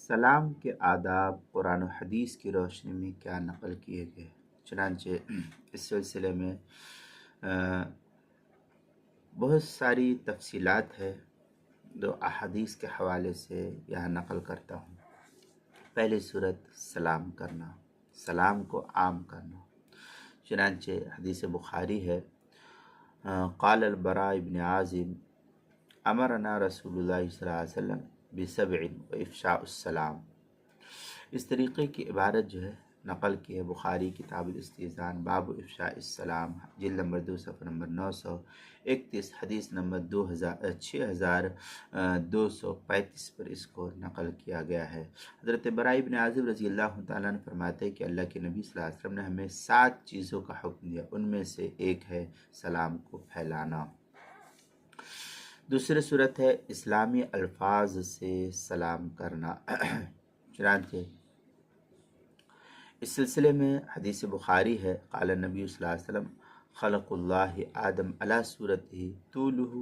سلام کے آداب قرآن و حدیث کی روشنی میں کیا نقل کیے گئے؟ چنانچہ اس سلسلے میں بہت ساری تفصیلات ہے، جو احادیث کے حوالے سے یہاں نقل کرتا ہوں۔ پہلی صورت سلام کرنا، سلام کو عام کرنا۔ چنانچہ حدیث بخاری ہے، قال البراء ابن عازب امرنا رسول اللہ صلی اللہ علیہ وسلم بسبع و افشاء السلام۔ اس طریقے کی عبارت جو ہے نقل کی ہے بخاری کتاب الاستئذان باب افشاء السلام، جلد نمبر 2 صفحہ نمبر 931، حدیث نمبر 6235 پر اس کو نقل کیا گیا ہے۔ حضرت براء بن عازب رضی اللہ تعالیٰ عنہ فرماتے ہیں کہ اللہ کے نبی صلی اللہ علیہ وسلم نے ہمیں 7 چیزوں کا حکم دیا، ان میں سے ایک ہے سلام کو پھیلانا۔ دوسری صورت ہے اسلامی الفاظ سے سلام کرنا۔ چنانچہ اس سلسلے میں حدیث بخاری ہے، قال النبی صلی اللہ علیہ وسلم خلق اللہ آدم علی صورتہ طولہ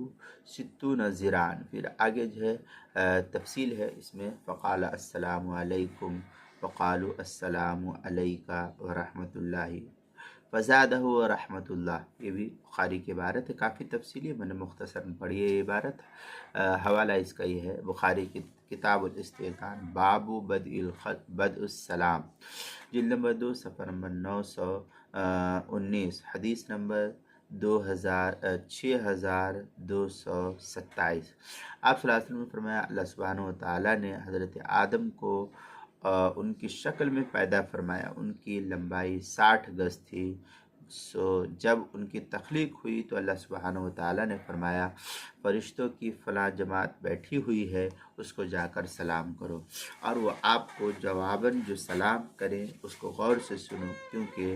60 ذراعا، پھر آگے جو ہے تفصیل ہے اس میں، فقال السلام علیکم فقالوا السلام علیکہ ورحمۃ اللہ فزادہ ورحمۃ اللہ۔ یہ بھی بخاری کی عبارت ہے، کافی تفصیلی ہے، میں نے مختصر پڑھی ہے یہ عبارت۔ حوالہ اس کا یہ ہے بخاری کی کتاب الاستئذان باب بدء السلام، جلد نمبر 2 صفحہ نمبر 919، حدیث نمبر 6227۔ آپ صلی اللہ علیہ وسلم نے فرمایا اللہ سبحانہ وتعالیٰ نے حضرت آدم کو ان کی شکل میں پیدا فرمایا، ان کی لمبائی 60 گز تھی۔ جب ان کی تخلیق ہوئی تو اللہ سبحانہ وتعالیٰ نے فرمایا فرشتوں کی فلاں جماعت بیٹھی ہوئی ہے، اس کو جا کر سلام کرو، اور وہ آپ کو جواباً جو سلام کریں اس کو غور سے سنو، کیونکہ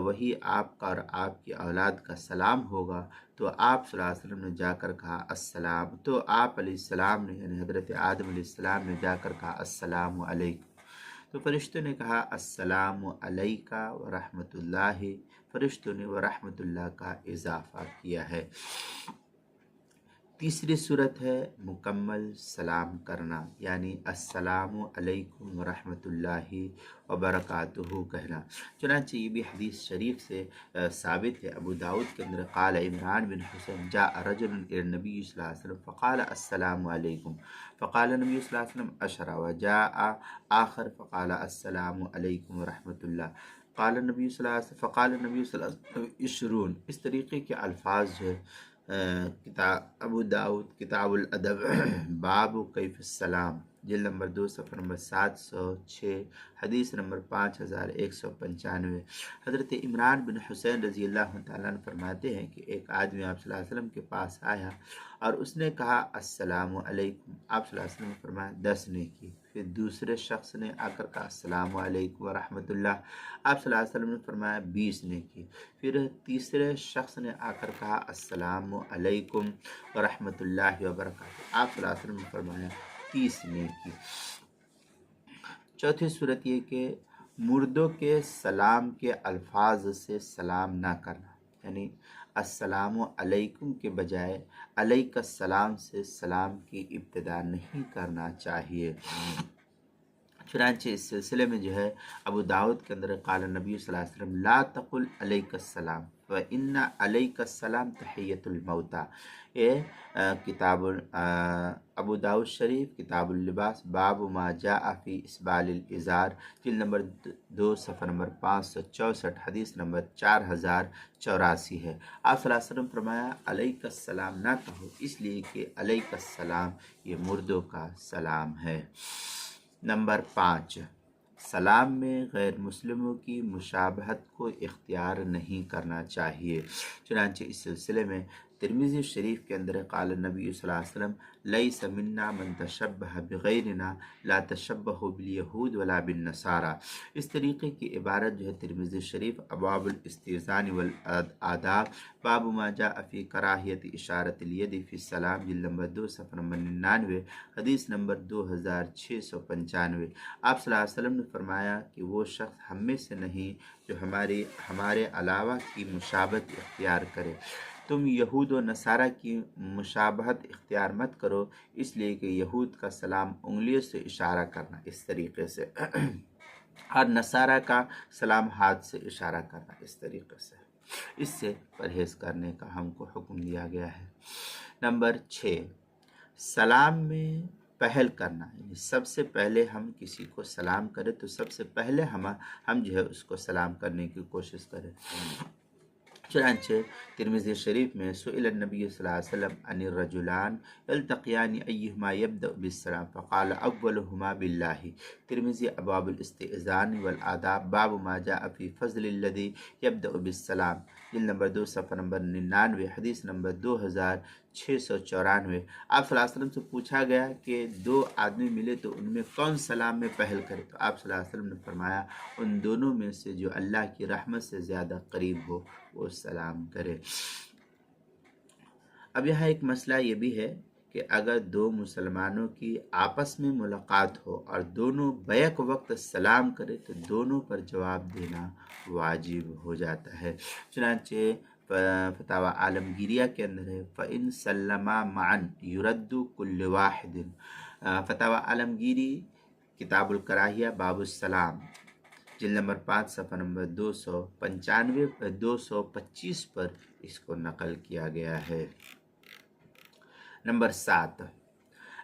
وہی آپ کا اور آپ کی اولاد کا سلام ہوگا۔ تو آپ صلی اللہ علیہ وسلم نے جا کر کہا السلام، تو آپ علیہ السلام نے یعنی حضرت آدم علیہ السلام نے جا کر کہا السلام علیکم، تو فرشتوں نے کہا السلام علیکہ ورحمۃ اللہ، فرشتوں نے ورحمۃ اللہ کا اضافہ کیا ہے۔ تیسری صورت ہے مکمل سلام کرنا، یعنی السلام علیکم ورحمۃ اللہ وبرکاتہ کہنا۔ چنانچہ یہ بھی حدیث شریف سے ثابت ہے، ابو داؤد کے اندر قال عمران بن حسین جاء رجل الى النبی صلی اللہ علیہ وسلم فقال السلام علیکم فقال النبی صلی اللہ علیہ وسلم اشرا، وجاء آخر فقال السلام علیکم ورحمۃ اللہ، قال النبی صلی اللہ علیہ وسلم فقال النبی صلی اللہ علیہ وسلم عشرون۔ اس طریقے کے الفاظ جو ہے کتاب ابو داؤد کتاب الادب باب کیف السلام، جلد نمبر 2 صفحہ نمبر 706، حدیث نمبر 5195۔ حضرت عمران بن حسین رضی اللہ تعالیٰ عنہ فرماتے ہیں کہ ایک آدمی آپ صلی اللہ علیہ وسلم کے پاس آیا اور اس نے کہا السلام علیکم، آپ صلی اللہ علیہ وسلم نے فرمایا 10 نے کی۔ پھر دوسرے شخص نے آ کر کہا السلام علیکم ورحمۃ اللہ، آپ صلی اللہ علیہ وسلم نے فرمایا 20 نے کی۔ پھر تیسرے شخص نے آ کر کہا السلام علیکم ورحمۃ اللہ وبرکاتہ، آپ صلی اللہ علیہ وسلم نے فرمایا 30 نے کی۔ چوتھی صورت یہ کہ مردوں کے سلام کے الفاظ سے سلام نہ کرنا، یعنی السلام علیکم کے بجائے علیک السلام سے سلام کی ابتدا نہیں کرنا چاہیے۔ چنانچہ اس سلسلے میں جو ہے ابو داؤد کے اندر قال النبی صلی اللہ علیہ وسلم لا تقل علیک السلام فإن علیک السلام تحیۃ الموتى۔ یہ کتاب ابو داؤد شریف کتاب اللباس باب ما جاء فی اسبال الازار، جلد نمبر 2 صفحہ نمبر 564، حدیث نمبر 4084 ہے۔ آپ صلی اللہ علیہ وسلم فرمایا علیک السلام نہ کہو، اس لیے کہ علیک السلام یہ مردوں کا سلام ہے۔ نمبر 5، سلام میں غیر مسلموں کی مشابہت کو اختیار نہیں کرنا چاہیے۔ چنانچہ اس سلسلے میں ترمذی شریف کے اندر قال النبی صلی اللہ علیہ وسلم لیس منا من تشبہ بغیرنا لا تشبہ بالیہود ولا بالنصارى۔ اس طریقے کی عبارت جو ہے ترمذی شریف ابواب الاستئذان والآداب باب ما جاء فی کراہیت اشارۃ الید فی السلام، جلد نمبر 2 صفحہ نمبر 99، حدیث نمبر 2695۔ آپ صلی اللہ علیہ وسلم نے فرمایا کہ وہ شخص ہم میں سے نہیں جو ہمارے علاوہ کی مشابہت اختیار کرے، تم یہود و نصارہ کی مشابہت اختیار مت کرو، اس لیے کہ یہود کا سلام انگلیوں سے اشارہ کرنا اس طریقے سے اور نصارہ کا سلام ہاتھ سے اشارہ کرنا اس طریقے سے، اس سے پرہیز کرنے کا ہم کو حکم دیا گیا ہے۔ نمبر 6، سلام میں پہل کرنا، یعنی سب سے پہلے ہم کسی کو سلام کریں تو سب سے پہلے ہم جو ہے اس کو سلام کرنے کی کوشش کریں۔ چنانچہ ترمذی شریف میں سئل النبی صلی اللہ علیہ وسلم عن الرجلان یلتقیان ایہما یبدأ بالسلام فقال اولہما باللہ۔ ترمذی ابواب الاستئذان والآداب باب ما جاء فی فضل الذی یبدأ بالسلام، جلد نمبر 2 صفحہ نمبر 99، حدیث نمبر 2694۔ آپ صلی اللہ علیہ وسلم سے پوچھا گیا کہ دو آدمی ملے تو ان میں کون سلام میں پہل کرے، تو آپ صلی اللہ علیہ وسلم نے فرمایا ان دونوں میں سے جو اللہ کی رحمت سے زیادہ قریب ہو وہ سلام کرے۔ اب یہاں ایک مسئلہ یہ بھی ہے کہ اگر دو مسلمانوں کی آپس میں ملاقات ہو اور دونوں بیک وقت سلام کرے تو دونوں پر جواب دینا واجب ہو جاتا ہے۔ چنانچہ فتاوی عالمگیریہ کے اندر ہے فَإِن سَلَّمَا مَعًا يُرَدُّ كُلُّ وَاحِدٍ۔ فتاوی عالمگیری کتاب الکراہیہ باب السلام، جلد نمبر 5 صفحہ نمبر 225 پر اس کو نقل کیا گیا ہے۔ نمبر 7،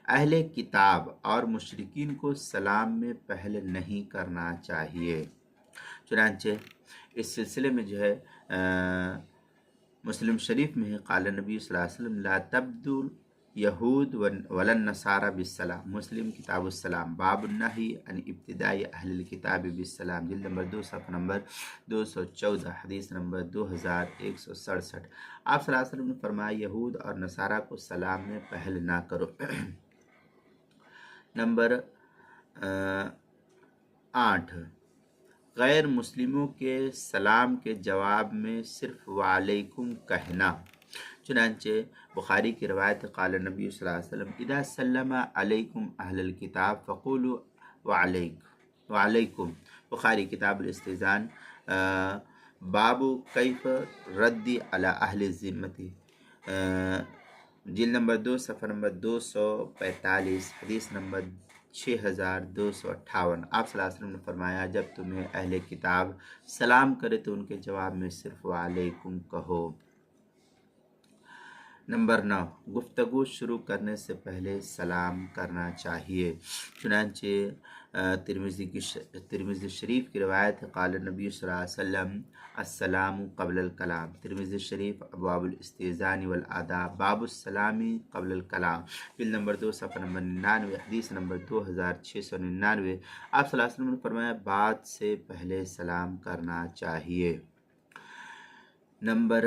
اہل کتاب اور مشرکین کو سلام میں پہل نہیں کرنا چاہیے۔ چنانچہ اس سلسلے میں جو ہے مسلم شریف میں قال نبی صلی اللہ علیہ وسلم لا تبدو یہود ولا النصارى بالسلام، مسلم کتاب السلام باب النہی عن ابتداء اہل الکتاب بالسلام، جلد نمبر 2 صفحہ نمبر 214، حدیث نمبر 2167۔ آپ صلی اللہ علیہ وسلم نے فرمایا یہود اور نصارہ کو سلام میں پہل نہ کرو۔ نمبر 8، غیر مسلموں کے سلام کے جواب میں صرف وعلیکم کہنا۔ چنانچہ بخاری کی روایت قال نبی صلی اللہ علیہ وسلم اذا سلم علیکم اہل الکتاب فقولوا وعلیکم، بخاری کتاب الاستئذان باب کیف رد علی اہل الذمہ، جلد نمبر 2 صفحہ نمبر 245، حدیث نمبر 6258۔ آپ صلی اللہ علیہ وسلم نے فرمایا جب تمہیں اہل کتاب سلام کرے تو ان کے جواب میں صرف وعلیکم کہو۔ نمبر 9، گفتگو شروع کرنے سے پہلے سلام کرنا چاہیے۔ چنانچہ ترمذی شریف کی روایت قال نبی صلی اللہ علیہ وسلم السلام قبل الکلام، ترمذی شریف ابواب الاستئذان والآداب باب السلام قبل الکلام، جلد نمبر 2 صفحہ نمبر 99، حدیث نمبر 2699۔ آپ صلی اللہ علیہ وسلم نے فرمایا بات سے پہلے سلام کرنا چاہیے۔ نمبر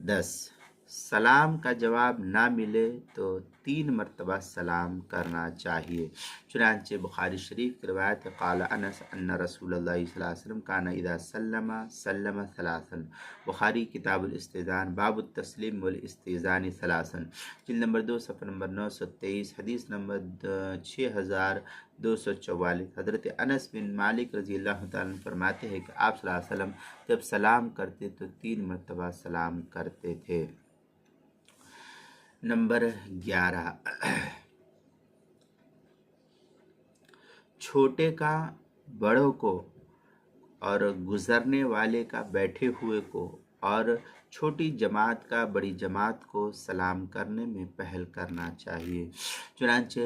10، سلام کا جواب نہ ملے تو 3 مرتبہ سلام کرنا چاہیے۔ چنانچہ بخاری شریف کی روایت قال انس ان رسول اللہ صلی اللہ علیہ وسلم کان اذا سلم ثلاثا، بخاری کتاب الاستئذان باب التسلیم والاستئذان ثلاثا، جلد نمبر 2 صفحہ نمبر 923، حدیث نمبر 6244۔ حضرت انس بن مالک رضی اللہ تعالیٰ عنہ فرماتے ہیں کہ آپ صلی اللہ علیہ وسلم جب سلام کرتے تو 3 مرتبہ سلام کرتے تھے۔ نمبر 11، چھوٹے کا بڑوں کو اور گزرنے والے کا بیٹھے ہوئے کو اور چھوٹی جماعت کا بڑی جماعت کو سلام کرنے میں پہل کرنا چاہیے۔ چنانچہ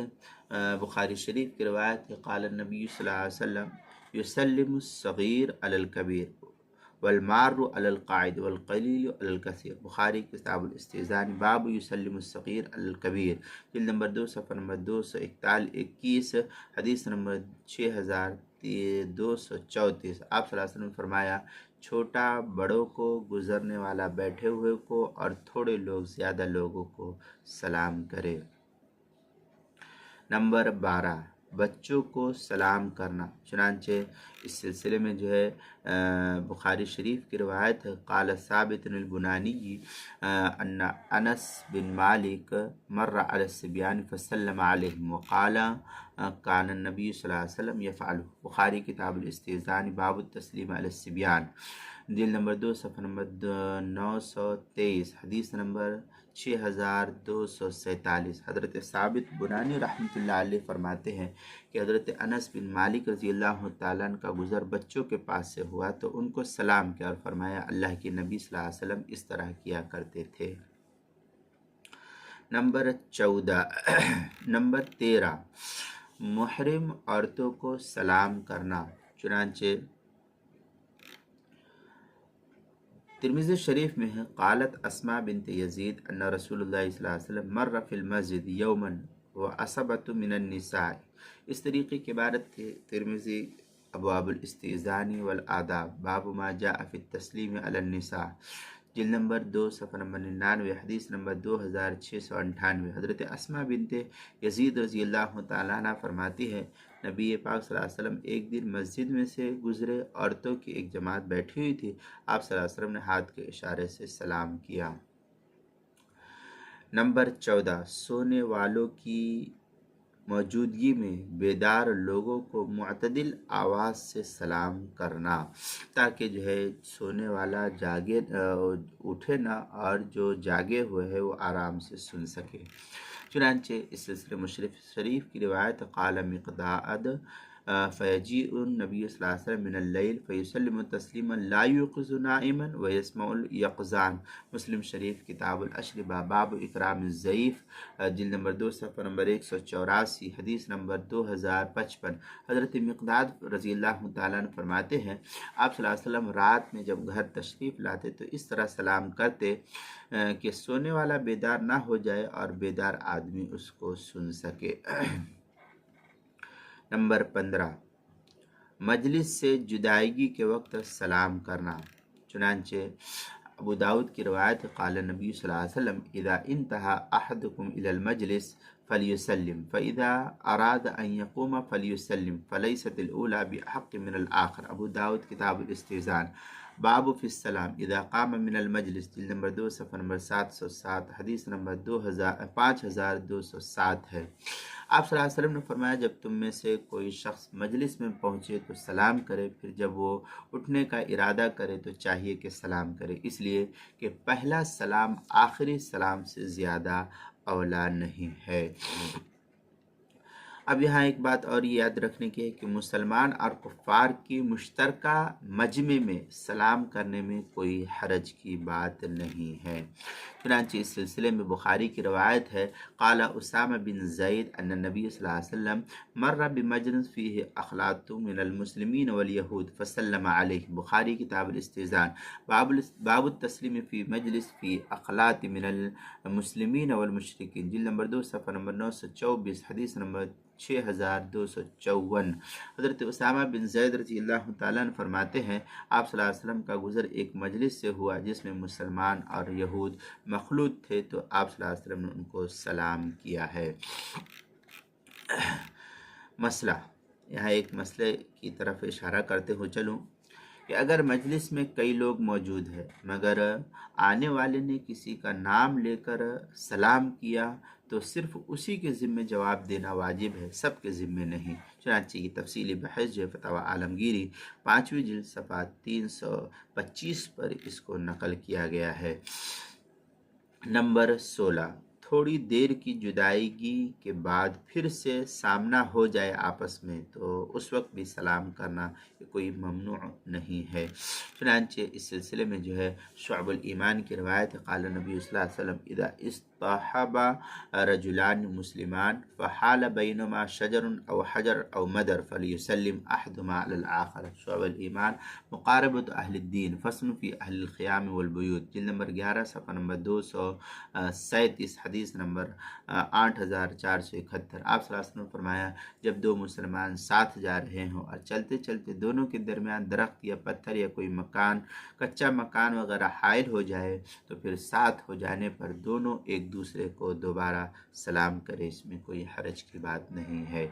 بخاری شریف کی روایت قال النبی صلی اللہ علیہ وسلم یسلم الصغیر علی الکبیر والمار علی القاعد والقلیل علی الکثیر، بخاری کتاب الاستئذان باب یسلم الصغیر علی الکبیر، جلد نمبر 2 صفحہ نمبر 221، حدیث نمبر 6234۔ آپ صلی اللہ علیہ وسلم نے فرمایا چھوٹا بڑوں کو، گزرنے والا بیٹھے ہوئے کو اور تھوڑے لوگ زیادہ لوگوں کو سلام کرے۔ نمبر 12، بچوں کو سلام کرنا۔ چنانچہ اس سلسلے میں جو ہے بخاری شریف کی روایت ہے، قال ثابت البنانی ان انس بن مالک مر علی الصبیان فسلم علیہم وقال کان النبی صلی اللہ علیہ وسلم یفعل۔ بخاری کتاب الاستئذان باب التسلیم علی الصبیان، جلد نمبر 2 صفحہ نمبر 923، حدیث نمبر 6247۔ حضرت ثابت بنانی رحمۃ اللہ علیہ فرماتے ہیں کہ حضرت انس بن مالک رضی اللہ تعالیٰ عنہ کا گزر بچوں کے پاس سے ہوا تو ان کو سلام کیا اور فرمایا اللہ کے نبی صلی اللہ علیہ وسلم اس طرح کیا کرتے تھے۔ نمبر 14 نمبر 13 محرم عورتوں کو سلام کرنا۔ چنانچہ ترمذی شریف میں ہے، قالت اسماء بنت یزید ان رسول اللہ صلی اللہ علیہ وسلم مر فی المسجد یوما وعصبۃ من النساء۔ اس طریقے کی عبارت تھی ترمذی ابواب الاستئذان والآداب باب ما جاء فی التسلیم علی النساء، جلد نمبر 2 صفحہ نمبر 99، حدیث نمبر 2698۔ حضرت اسماء بنت یزید رضی اللہ تعالیٰ عنہ فرماتی ہے نبی پاک صلی اللہ علیہ وسلم ایک دن مسجد میں سے گزرے، عورتوں کی ایک جماعت بیٹھی ہوئی تھی، آپ صلی اللہ علیہ وسلم نے ہاتھ کے اشارے سے سلام کیا۔ نمبر 14 سونے والوں کی موجودگی میں بیدار لوگوں کو معتدل آواز سے سلام کرنا، تاکہ جو ہے سونے والا جاگے اٹھے نہ اور جو جاگے ہوئے ہے وہ آرام سے سن سکے۔ چنانچہ اس سلسلے مشرف شریف کی روایت قال مقداد فیجیء النبی صلی اللہ علیہ وسلم من اللیل فیسلم تسلیما لا یوقظ نائما ویسمع الیقظان، مسلم شریف کتاب الاشربہ باب اکرام الضیف، جلد نمبر 2 صفحہ نمبر 184، حدیث نمبر 2055۔ حضرت مقداد رضی اللہ تعالیٰ عنہ فرماتے ہیں آپ صلی اللہ علیہ وسلم رات میں جب گھر تشریف لاتے تو اس طرح سلام کرتے کہ سونے والا بیدار نہ ہو جائے اور بیدار آدمی اس کو سن سکے۔ نمبر 15 مجلس سے جدائیگی کے وقت سلام کرنا۔ چنانچہ ابو داود کی روایت قال نبی صلی اللہ علیہ وسلم اذا انتہى احدکم الى المجلس فلیسلم فاذا اراد ان یقوم فلیسلم فلیست الاولى بحق من الاخر، ابو داود کتاب الاستئذان باب فی السلام اذا قام من المجلس، جلد نمبر 2 صفحہ نمبر 707، حدیث نمبر 5207 ہے۔ آپ صلی اللہ علیہ وسلم نے فرمایا جب تم میں سے کوئی شخص مجلس میں پہنچے تو سلام کرے، پھر جب وہ اٹھنے کا ارادہ کرے تو چاہیے کہ سلام کرے، اس لیے کہ پہلا سلام آخری سلام سے زیادہ اولا نہیں ہے۔ اب یہاں ایک بات اور یاد رکھنے کی ہے کہ مسلمان اور کفار کی مشترکہ مجمع میں سلام کرنے میں کوئی حرج کی بات نہیں ہے۔ چنانچہ اس سلسلے میں بخاری کی روایت ہے قال اسامہ بن زید ان نبی صلی اللہ علیہ وسلم مر بمجلس فیہ اخلاط من المسلمین والیہود فسلم علیہ، بخاری کتاب الاستئذان باب التسلیم فی مجلس فی اخلاط من المسلمین والمشرکین، جلد نمبر 2 صفحہ نمبر 924، حدیث نمبر 6254۔ حضرت اسامہ بن زید رضی اللہ تعالیٰ عنہ فرماتے ہیں آپ صلی اللہ علیہ وسلم کا گزر ایک مجلس سے ہوا جس میں مسلمان اور یہود مخلوط تھے تو آپ صلی اللہ علیہ وسلم نے ان کو سلام کیا ہے۔ مسئلہ، یہاں ایک مسئلے کی طرف اشارہ کرتے ہوئے چلوں کہ اگر مجلس میں کئی لوگ موجود ہیں مگر آنے والے نے کسی کا نام لے کر سلام کیا تو صرف اسی کے ذمہ جواب دینا واجب ہے، سب کے ذمہ نہیں۔ چنانچہ کی تفصیلی بحث جو ہے فتاوی عالمگیری 5ویں جلد صفحہ 325 پر اس کو نقل کیا گیا ہے۔ نمبر 16 تھوڑی دیر کی جدائیگی کے بعد پھر سے سامنا ہو جائے آپس میں تو اس وقت بھی سلام کرنا کوئی ممنوع نہیں ہے۔ چنانچہ اس سلسلے میں جو ہے شعب الایمان کی روایت قال نبی صلی اللہ علیہ وسلم اذا اصطحب رجلان مسلمان فحال بینما شجر او حجر او مدر فلیسلم احدهما علی الاخر، شعب الایمان مقاربۃ اہل الدین فصل فی اہل الخیام والبیوت، جلد نمبر 11 صفحہ نمبر 237، حدیث نمبر 8471۔ آپ صلی اللہ علیہ وسلم نے فرمایا جب دو مسلمان ساتھ جا رہے ہوں اور چلتے چلتے دونوں کے درمیان درخت یا پتھر یا کوئی مکان کچا مکان وغیرہ حائل ہو جائے تو پھر ساتھ ہو جانے پر دونوں ایک دوسرے کو دوبارہ سلام کرے، اس میں کوئی حرج کی بات نہیں ہے۔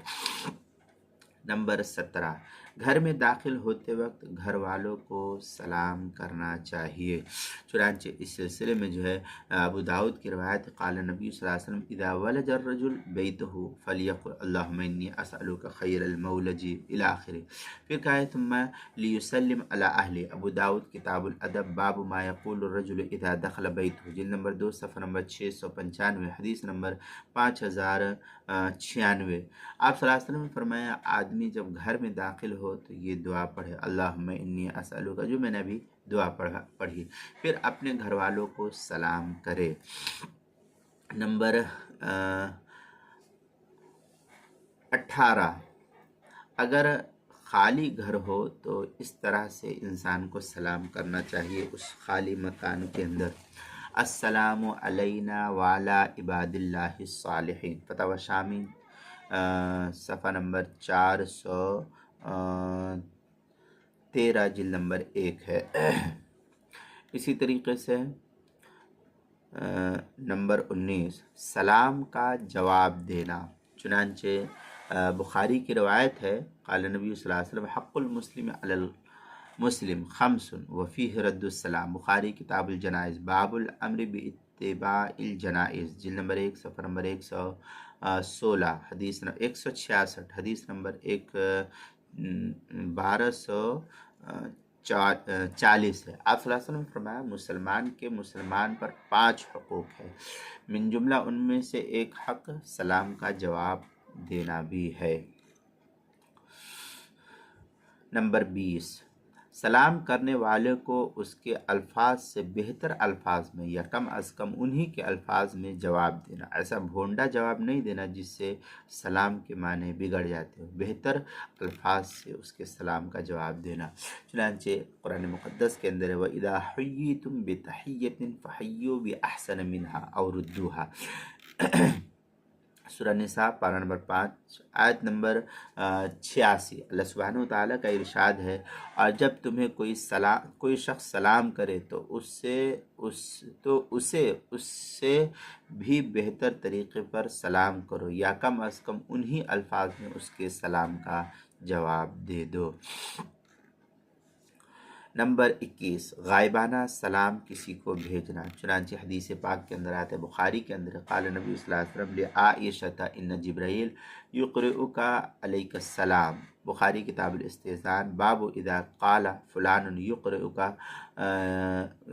نمبر 17، گھر میں داخل ہوتے وقت گھر والوں کو سلام کرنا چاہیے۔ چنانچہ اس سلسلے میں جو ہے ابو داؤد کی روایت، قال نبی صلی اللہ علیہ وسلم اذا ولج الرجل بیتہ فلیقل اللہم انی اسألک خیر المولج الی آخر، پھر کہا ہے ثم لیسلم علی اہلہ۔ ابو داؤد کتاب الادب، باب ما یقول الرجل اذا دخل بیتہ، جلد نمبر 2 صفحہ نمبر 695، حدیث نمبر 5096۔ آپ صلی اللہ علیہ وسلم نے فرمایا آدمی جب گھر میں داخل ہو تو یہ دعا پڑھے، اللہم انی اسألک، جو میں نے ابھی دعا پڑھی، پھر اپنے گھر والوں کو سلام کرے۔ نمبر 18، اگر خالی گھر ہو تو اس طرح سے انسان کو سلام کرنا چاہیے اس خالی مکان کے اندر، السلام علینا وعلی عباد اللہ الصالحین، فتاوی شامی صفحہ نمبر 413، جلد نمبر 1 ہے۔ اسی طریقے سے نمبر 19، سلام کا جواب دینا، چنانچہ بخاری کی روایت ہے، قال نبی صلی اللہ علیہ وسلم حق المسلم علی المسلم خمس وفیہ رد السلام، بخاری کتاب الجنائز، باب الامر باتباع الجنائز، جلد نمبر 1 صفحہ نمبر 116، حدیث 166، حدیث نمبر 1240 ہے۔ آپ صلی اللہ علیہ وسلم نے فرمایا مسلمان کے مسلمان پر 5 حقوق ہے، من جملہ ان میں سے ایک حق سلام کا جواب دینا بھی ہے۔ نمبر 20، سلام کرنے والے کو اس کے الفاظ سے بہتر الفاظ میں یا کم از کم انہی کے الفاظ میں جواب دینا، ایسا بھونڈا جواب نہیں دینا جس سے سلام کے معنی بگڑ جاتے ہو، بہتر الفاظ سے اس کے سلام کا جواب دینا۔ چنانچہ قرآن مقدس کے اندر ہے وَإِذَا حُيِّيتُم بِتَحِيَّةٍ فَحَيُّوا بِأَحْسَنَ مِنْهَا أَوْ رُدُّوهَا، سورہ نساء پارہ نمبر 5 آیت نمبر 86۔ اللہ سبحانہ وتعالیٰ کا ارشاد ہے، اور جب تمہیں کوئی شخص سلام کرے تو اسے بھی بہتر طریقے پر سلام کرو یا کم از کم انہی الفاظ میں اس کے سلام کا جواب دے دو۔ نمبر 21، غائبانہ سلام کسی کو بھیجنا، چنانچہ حدیث پاک کے اندر آتا ہے، بخاری کے اندر قال نبی صلی اللہ علیہ وسلم لعائشۃ ان جبرائیل یقرئک علیک السلام، بخاری کتاب الاستئذان، باب اذا قال فلان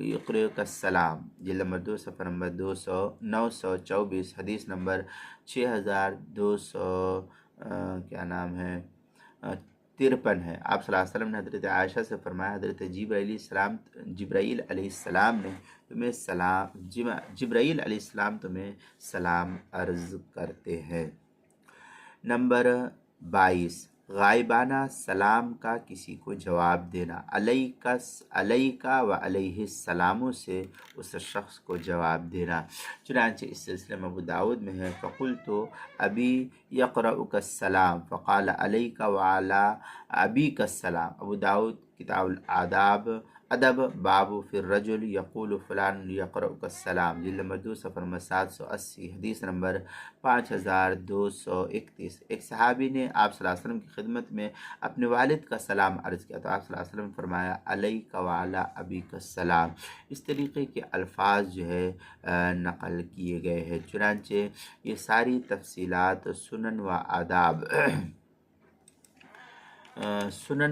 یقرئک السلام، جلد نمبر 2 صفحہ نمبر 924، حدیث نمبر 6253 ہے۔ آپ صلی اللہ علیہ وسلم نے حضرت عائشہ سے فرمایا حضرت جبرائیل علیہ السلام تمہیں سلام عرض کرتے ہیں۔ نمبر 22، غائبانہ سلام کا کسی کو جواب دینا، علیکہ و علیہ السلاموں سے اس شخص کو جواب دینا، چنانچہ اس سلسلے میں ابو داؤد میں ہے فقلت ابی یقرؤک السلام فقال علیکہ وعلی ابیک السلام، ابو داؤد کتاب الادب، باب فی الرجل یقول فلان یقرؤک السلام، جلد نمبر 2 صفحہ نمبر 780، حدیث نمبر 5231۔ ایک صحابی نے آپ صلی اللہ علیہ وسلم کی خدمت میں اپنے والد کا سلام عرض کیا تو آپ صلی اللہ علیہ وسلم نے فرمایا علیک وعلی ابیک السلام، اس طریقے کے الفاظ جو ہے نقل کیے گئے ہیں۔ چنانچہ یہ ساری تفصیلات سنن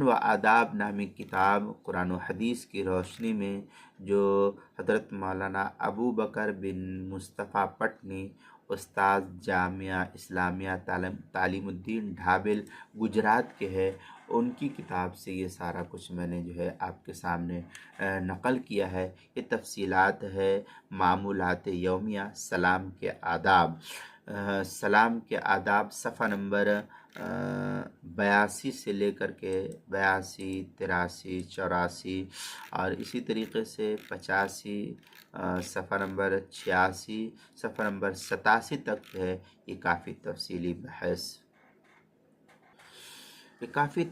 و آداب نامی کتاب قرآن و حدیث کی روشنی میں جو حضرت مولانا ابو بکر بن مصطفیٰ پٹنی استاد جامعہ اسلامیہ تعلیم الدین ڈھابل گجرات کے ہے، ان کی کتاب سے یہ سارا کچھ میں نے جو ہے آپ کے سامنے نقل کیا ہے۔ یہ تفصیلات ہے معمولات یومیہ سلام کے آداب، صفحہ نمبر 82 سے لے کر کے 82، 83، 84 اور اسی طریقے سے 85، صفحہ نمبر 86، صفحہ نمبر 87 تک ہے۔ یہ کافی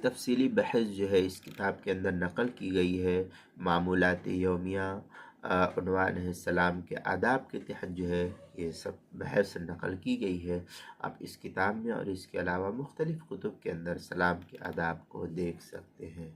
تفصیلی بحث جو ہے اس کتاب کے اندر نقل کی گئی ہے، معمولات یومیہ عنوان ہے سلام کے آداب کے تحت جو ہے یہ سب بحث نقل کی گئی ہے۔ آپ اس کتاب میں اور اس کے علاوہ مختلف کتب کے اندر سلام کے آداب کو دیکھ سکتے ہیں۔